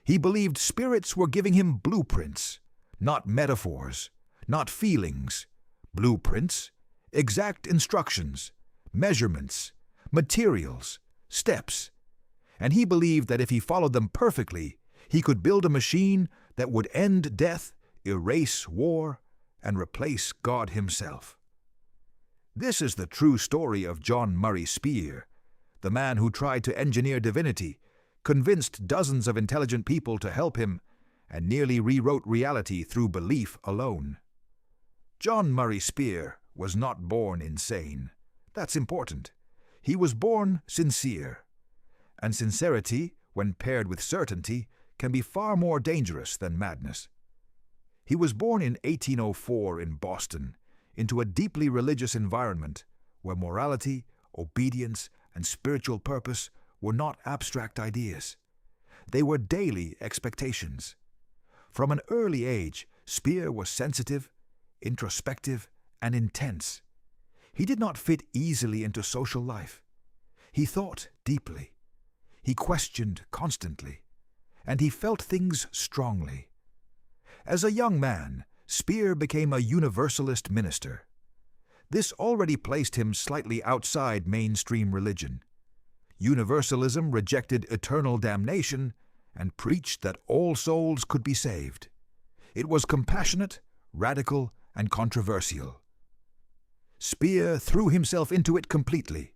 He believed spirits were giving him blueprints, not metaphors, not feelings, blueprints, exact instructions, measurements, materials, steps. And he believed that if he followed them perfectly, he could build a machine that would end death, erase war, and replace God himself. This is the true story of John Murray Spear, the man who tried to engineer divinity, convinced dozens of intelligent people to help him, and nearly rewrote reality through belief alone. John Murray Spear was not born insane. That's important. He was born sincere. And sincerity, when paired with certainty, can be far more dangerous than madness. He was born in 1804 in Boston, into a deeply religious environment where morality, obedience, and spiritual purpose were not abstract ideas. They were daily expectations. From an early age, Spear was sensitive, introspective, and intense. He did not fit easily into social life. He thought deeply. He questioned constantly. And he felt things strongly. As a young man, Spear became a Universalist minister. This already placed him slightly outside mainstream religion. Universalism rejected eternal damnation and preached that all souls could be saved. It was compassionate, radical, and controversial. Spear threw himself into it completely.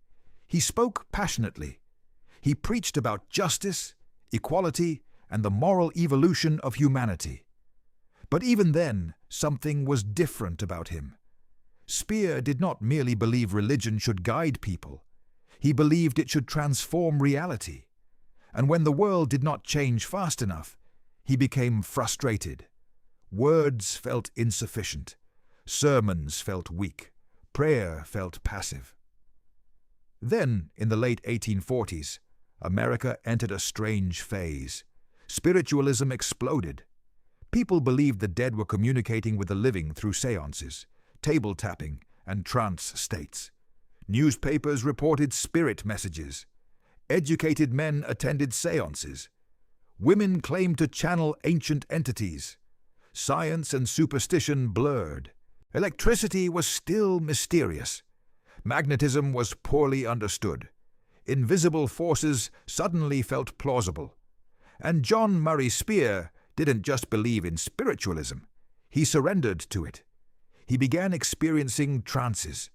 He spoke passionately. He preached about justice, equality, and the moral evolution of humanity. But even then, something was different about him. Spear did not merely believe religion should guide people. He believed it should transform reality. And when the world did not change fast enough, he became frustrated. Words felt insufficient. Sermons felt weak. Prayer felt passive. Then, in the late 1840s, America entered a strange phase. Spiritualism exploded. People believed the dead were communicating with the living through seances, table tapping, and trance states. Newspapers reported spirit messages. Educated men attended seances. Women claimed to channel ancient entities. Science and superstition blurred. Electricity was still mysterious. Magnetism was poorly understood. Invisible forces suddenly felt plausible. And John Murray Spear didn't just believe in spiritualism. He surrendered to it. He began experiencing trances,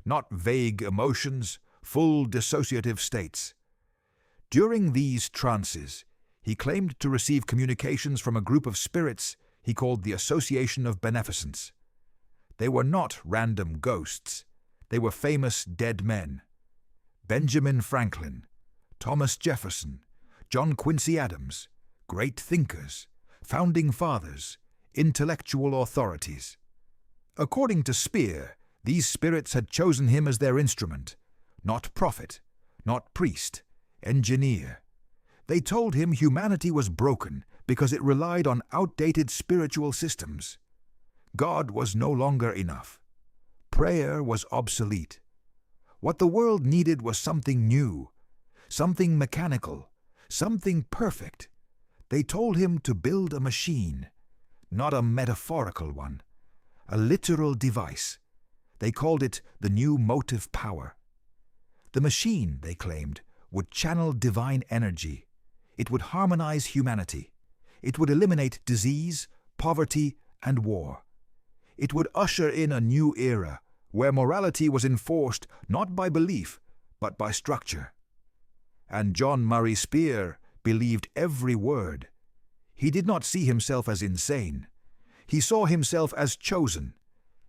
not vague emotions, full dissociative states. During these trances, he claimed to receive communications from a group of spirits he called the Association of Beneficence. They were not random ghosts. They were famous dead men. Benjamin Franklin, Thomas Jefferson, John Quincy Adams, great thinkers, founding fathers, intellectual authorities. According to Spear, these spirits had chosen him as their instrument, not prophet, not priest, engineer. They told him humanity was broken because it relied on outdated spiritual systems. God was no longer enough. Prayer was obsolete. What the world needed was something new, something mechanical, something perfect. They told him to build a machine, not a metaphorical one, a literal device. They called it the new motive power. The machine, they claimed, would channel divine energy. It would harmonize humanity. It would eliminate disease, poverty, and war. It would usher in a new era where morality was enforced not by belief, but by structure. And John Murray Spear believed every word. He did not see himself as insane. He saw himself as chosen,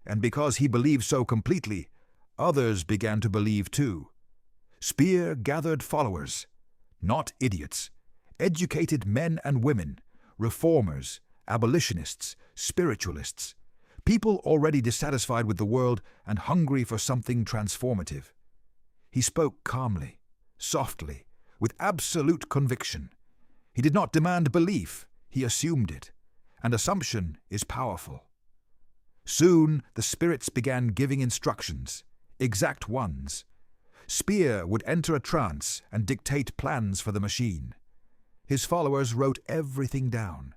and because he believed so completely, others began to believe too. Spear gathered followers, not idiots, educated men and women, reformers, abolitionists, spiritualists, people already dissatisfied with the world and hungry for something transformative. He spoke calmly, softly, with absolute conviction. He did not demand belief, he assumed it, and assumption is powerful. Soon the spirits began giving instructions, exact ones. Spear would enter a trance and dictate plans for the machine. His followers wrote everything down: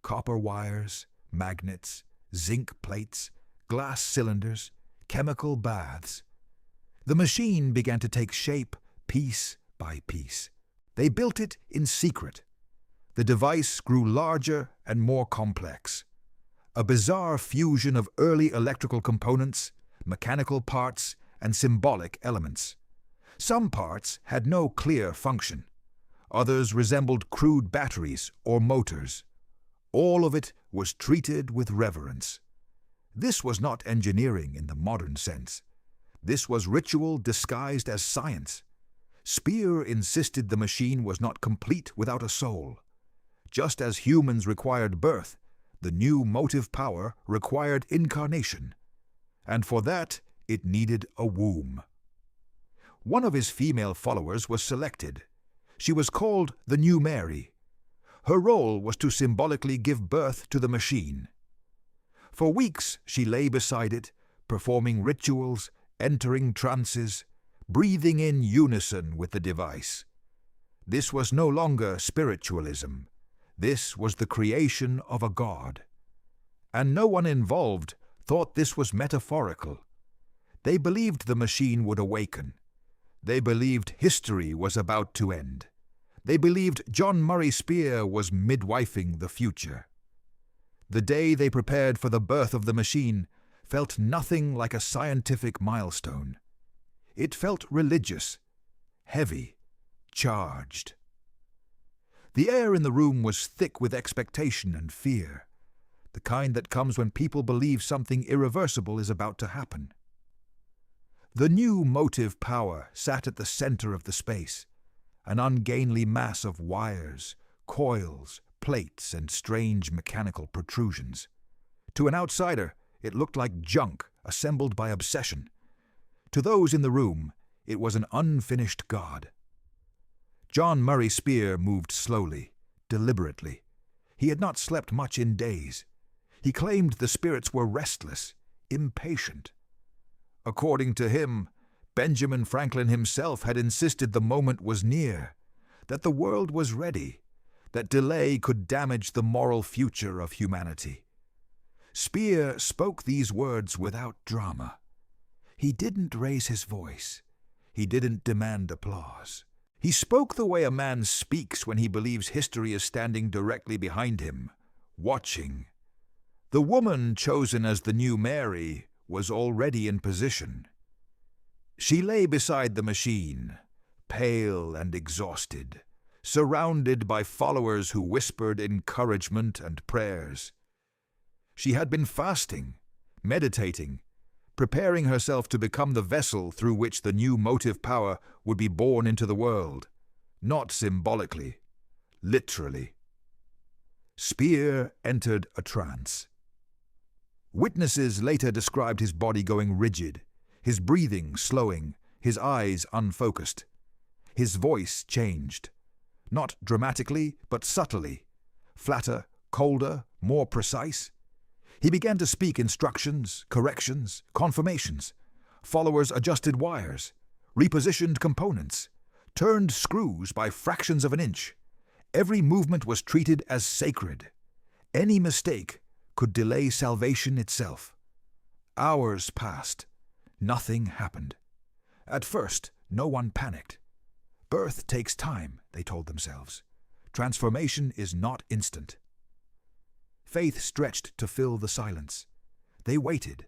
copper wires, magnets, zinc plates, glass cylinders, chemical baths. The machine began to take shape piece by piece. They built it in secret. The device grew larger and more complex. A bizarre fusion of early electrical components, mechanical parts, and symbolic elements. Some parts had no clear function. Others resembled crude batteries or motors. All of it was treated with reverence. This was not engineering in the modern sense. This was ritual disguised as science. Speer insisted the machine was not complete without a soul. Just as humans required birth, the new motive power required incarnation. And for that, it needed a womb. One of his female followers was selected. She was called the New Mary. Her role was to symbolically give birth to the machine. For weeks she lay beside it, performing rituals, entering trances, breathing in unison with the device. This was no longer spiritualism. This was the creation of a god. And no one involved thought this was metaphorical. They believed the machine would awaken. They believed history was about to end. They believed John Murray Speer was midwifing the future. The day they prepared for the birth of the machine felt nothing like a scientific milestone. It felt religious, heavy, charged. The air in the room was thick with expectation and fear, the kind that comes when people believe something irreversible is about to happen. The new motive power sat at the center of the space, an ungainly mass of wires, coils, plates, and strange mechanical protrusions. To an outsider, it looked like junk assembled by obsession. To those in the room, it was an unfinished god. John Murray Speer moved slowly, deliberately. He had not slept much in days. He claimed the spirits were restless, impatient. According to him, Benjamin Franklin himself had insisted the moment was near, that the world was ready, that delay could damage the moral future of humanity. Speer spoke these words without drama. He didn't raise his voice. He didn't demand applause. He spoke the way a man speaks when he believes history is standing directly behind him, watching. The woman chosen as the new Mary was already in position. She lay beside the machine, pale and exhausted, surrounded by followers who whispered encouragement and prayers. She had been fasting, meditating, preparing herself to become the vessel through which the new motive power would be born into the world, not symbolically, literally. Speer entered a trance. Witnesses later described his body going rigid, his breathing slowing, his eyes unfocused. His voice changed, not dramatically, but subtly, flatter, colder, more precise. He began to speak instructions, corrections, confirmations. Followers adjusted wires, repositioned components, turned screws by fractions of an inch. Every movement was treated as sacred. Any mistake could delay salvation itself. Hours passed. Nothing happened. At first, no one panicked. Birth takes time, they told themselves. Transformation is not instant. Faith stretched to fill the silence. They waited.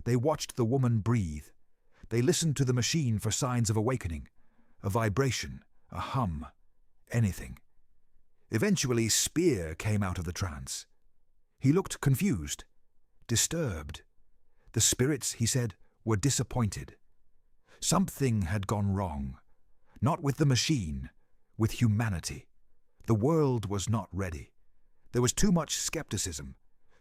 They watched the woman breathe. They listened to the machine for signs of awakening, a vibration, a hum, anything. Eventually, Speer came out of the trance. He looked confused, disturbed. The spirits, he said, were disappointed. Something had gone wrong, not with the machine, with humanity. The world was not ready. There was too much skepticism,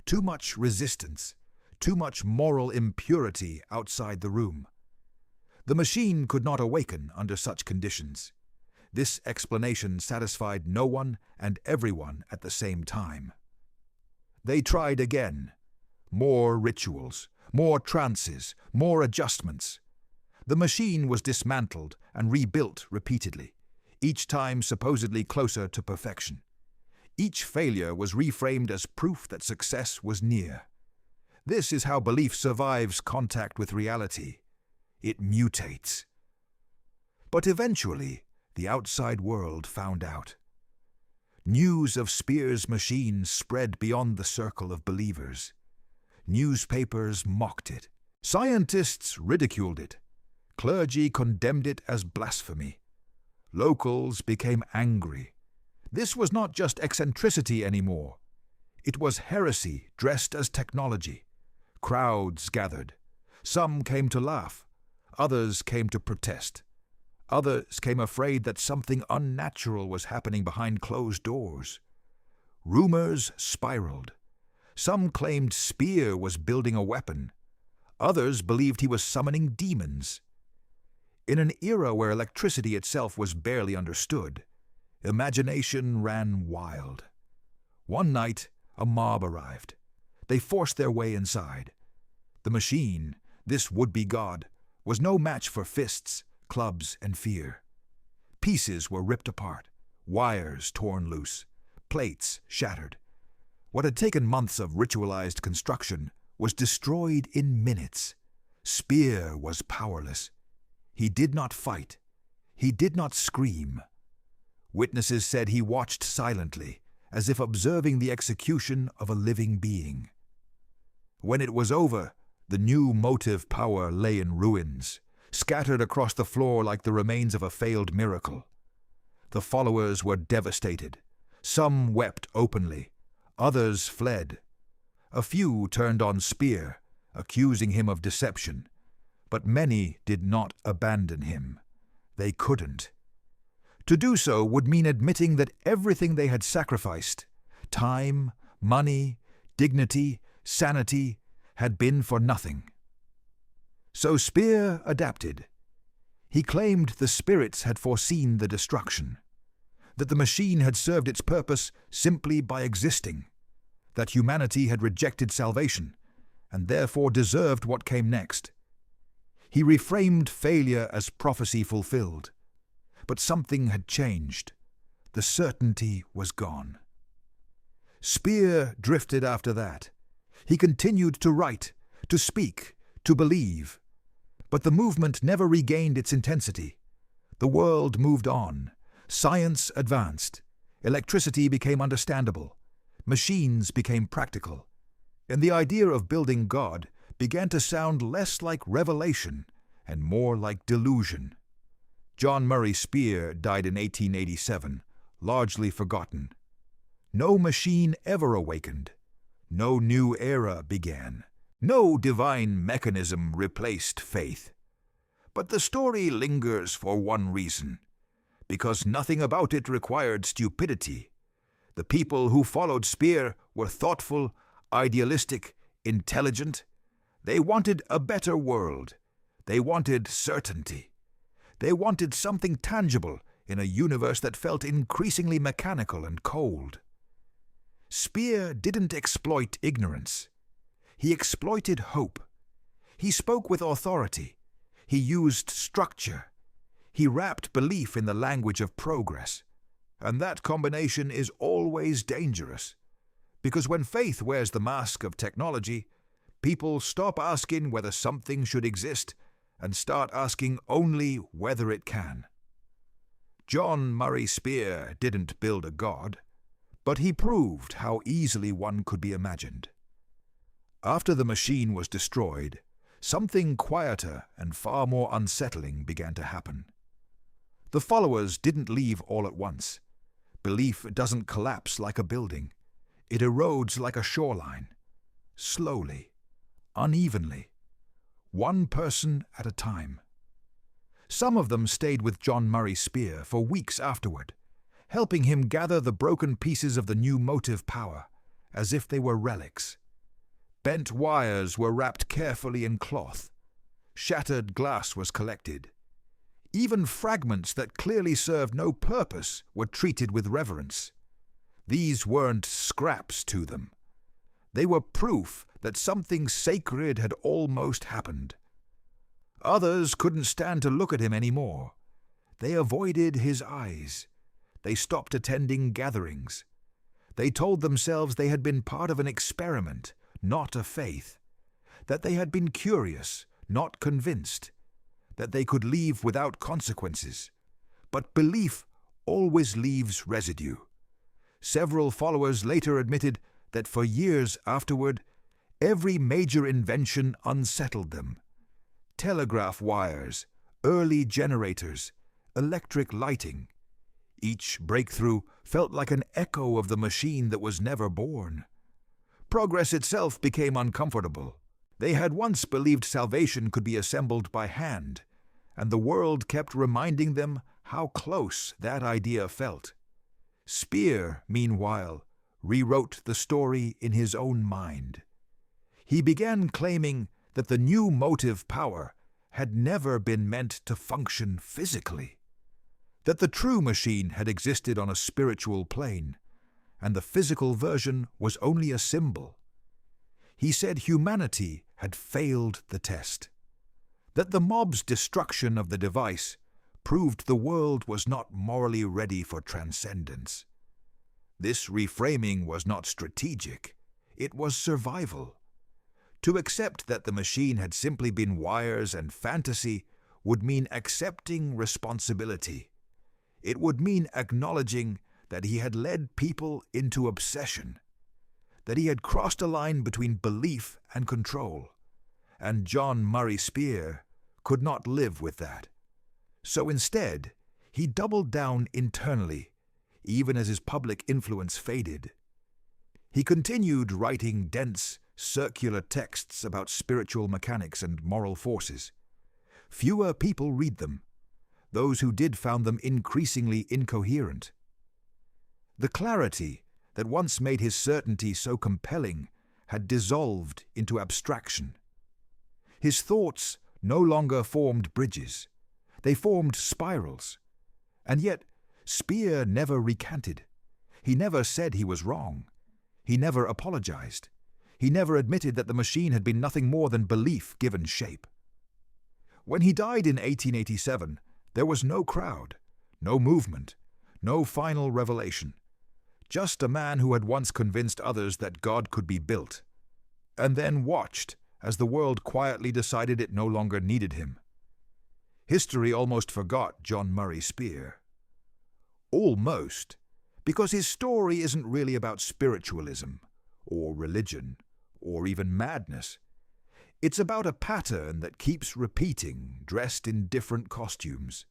too much resistance, too much moral impurity outside the room. The machine could not awaken under such conditions. This explanation satisfied no one and everyone at the same time. They tried again. More rituals, more trances, more adjustments. The machine was dismantled and rebuilt repeatedly. each time supposedly closer to perfection. Each failure was reframed as proof that success was near. This is how belief survives contact with reality. It mutates. But eventually, the outside world found out. News of Speer's machine spread beyond the circle of believers. Newspapers mocked it. Scientists ridiculed it. Clergy condemned it as blasphemy. Locals became angry. This was not just eccentricity anymore. It was heresy dressed as technology. Crowds gathered. Some came to laugh. Others came to protest. Others came afraid that something unnatural was happening behind closed doors. Rumors spiraled. Some claimed Speer was building a weapon. Others believed he was summoning demons. In an era where electricity itself was barely understood, imagination ran wild. One night, a mob arrived. They forced their way inside. The machine, this would-be god, was no match for fists, clubs, and fear. Pieces were ripped apart, wires torn loose, plates shattered. What had taken months of ritualized construction was destroyed in minutes. Speer was powerless. He did not fight. He did not scream. Witnesses said he watched silently, as if observing the execution of a living being. When it was over, the new motive power lay in ruins, scattered across the floor like the remains of a failed miracle. The followers were devastated. Some wept openly. Others fled. A few turned on Speer, accusing him of deception. But many did not abandon him. They couldn't. To do so would mean admitting that everything they had sacrificed, time, money, dignity, sanity, had been for nothing. So Speer adapted. He claimed the spirits had foreseen the destruction, that the machine had served its purpose simply by existing, that humanity had rejected salvation and therefore deserved what came next. He reframed failure as prophecy fulfilled. But something had changed. The certainty was gone. Speer drifted after that. He continued to write, to speak, to believe. But the movement never regained its intensity. The world moved on. Science advanced. Electricity became understandable. Machines became practical. And the idea of building God began to sound less like revelation and more like delusion. John Murray Speer died in 1887, largely forgotten. No machine ever awakened. No new era began. No divine mechanism replaced faith. But the story lingers for one reason, because nothing about it required stupidity. The people who followed Speer were thoughtful, idealistic, intelligent. They wanted a better world. They wanted certainty. They wanted something tangible in a universe that felt increasingly mechanical and cold. Speer didn't exploit ignorance. He exploited hope. He spoke with authority. He used structure. He wrapped belief in the language of progress. And that combination is always dangerous, because when faith wears the mask of technology, people stop asking whether something should exist and start asking only whether it can. John Murray Speer didn't build a god, but he proved how easily one could be imagined. After the machine was destroyed, something quieter and far more unsettling began to happen. The followers didn't leave all at once. Belief doesn't collapse like a building. It erodes like a shoreline, slowly, unevenly, one person at a time. Some of them stayed with John Murray Speer for weeks afterward, helping him gather the broken pieces of the new motive power, as if they were relics. Bent wires were wrapped carefully in cloth. Shattered glass was collected. Even fragments that clearly served no purpose were treated with reverence. These weren't scraps to them. They were proof that something sacred had almost happened. Others couldn't stand to look at him anymore. They avoided his eyes. They stopped attending gatherings. They told themselves they had been part of an experiment, not a faith, that they had been curious, not convinced, that they could leave without consequences. But belief always leaves residue. Several followers later admitted that for years afterward, every major invention unsettled them. Telegraph wires, early generators, electric lighting. Each breakthrough felt like an echo of the machine that was never born. Progress itself became uncomfortable. They had once believed salvation could be assembled by hand, and the world kept reminding them how close that idea felt. Speer, meanwhile, rewrote the story in his own mind. He began claiming that the new motive power had never been meant to function physically, that the true machine had existed on a spiritual plane, and the physical version was only a symbol. He said humanity had failed the test, that the mob's destruction of the device proved the world was not morally ready for transcendence. This reframing was not strategic, it was survival. To accept that the machine had simply been wires and fantasy would mean accepting responsibility. It would mean acknowledging that he had led people into obsession, that he had crossed a line between belief and control, and John Murray Speer could not live with that. So instead, he doubled down internally, even as his public influence faded. He continued writing dense, circular texts about spiritual mechanics and moral forces. Fewer people read them. Those who did found them increasingly incoherent. The clarity that once made his certainty so compelling had dissolved into abstraction. His thoughts no longer formed bridges. They formed spirals. And yet, Speer never recanted. He never said he was wrong. He never apologized. He never admitted that the machine had been nothing more than belief given shape. When he died in 1887, there was no crowd, no movement, no final revelation. Just a man who had once convinced others that God could be built, and then watched as the world quietly decided it no longer needed him. History almost forgot John Murray Speer. Almost, because his story isn't really about spiritualism, or religion, or even madness. It's about a pattern that keeps repeating, dressed in different costumes.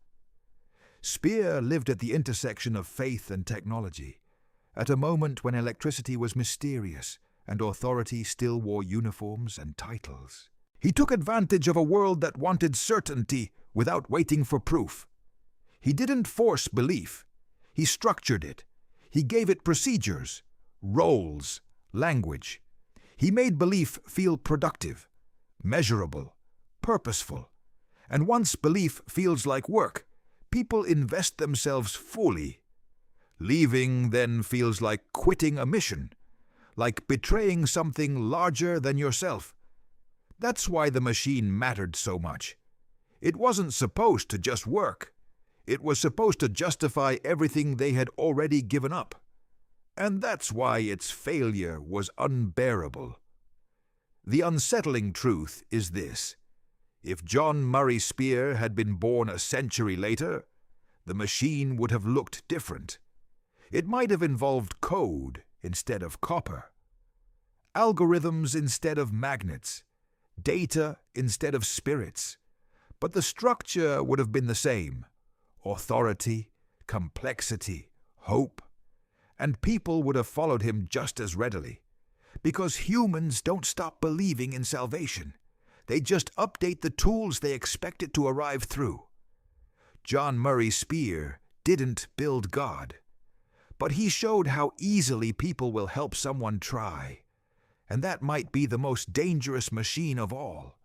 Speer lived at the intersection of faith and technology, at a moment when electricity was mysterious and authority still wore uniforms and titles. He took advantage of a world that wanted certainty without waiting for proof. He didn't force belief. He structured it. He gave it procedures, roles, language. He made belief feel productive, measurable, purposeful. And once belief feels like work, people invest themselves fully. Leaving then feels like quitting a mission, like betraying something larger than yourself. That's why the machine mattered so much. It wasn't supposed to just work. It was supposed to justify everything they had already given up. And that's why its failure was unbearable. The unsettling truth is this. If John Murray Speer had been born a century later, the machine would have looked different. It might have involved code instead of copper, algorithms instead of magnets, data instead of spirits. But the structure would have been the same: authority, complexity, hope. And people would have followed him just as readily. Because humans don't stop believing in salvation. They just update the tools they expect it to arrive through. John Murray Speer didn't build God, but he showed how easily people will help someone try. And that might be the most dangerous machine of all.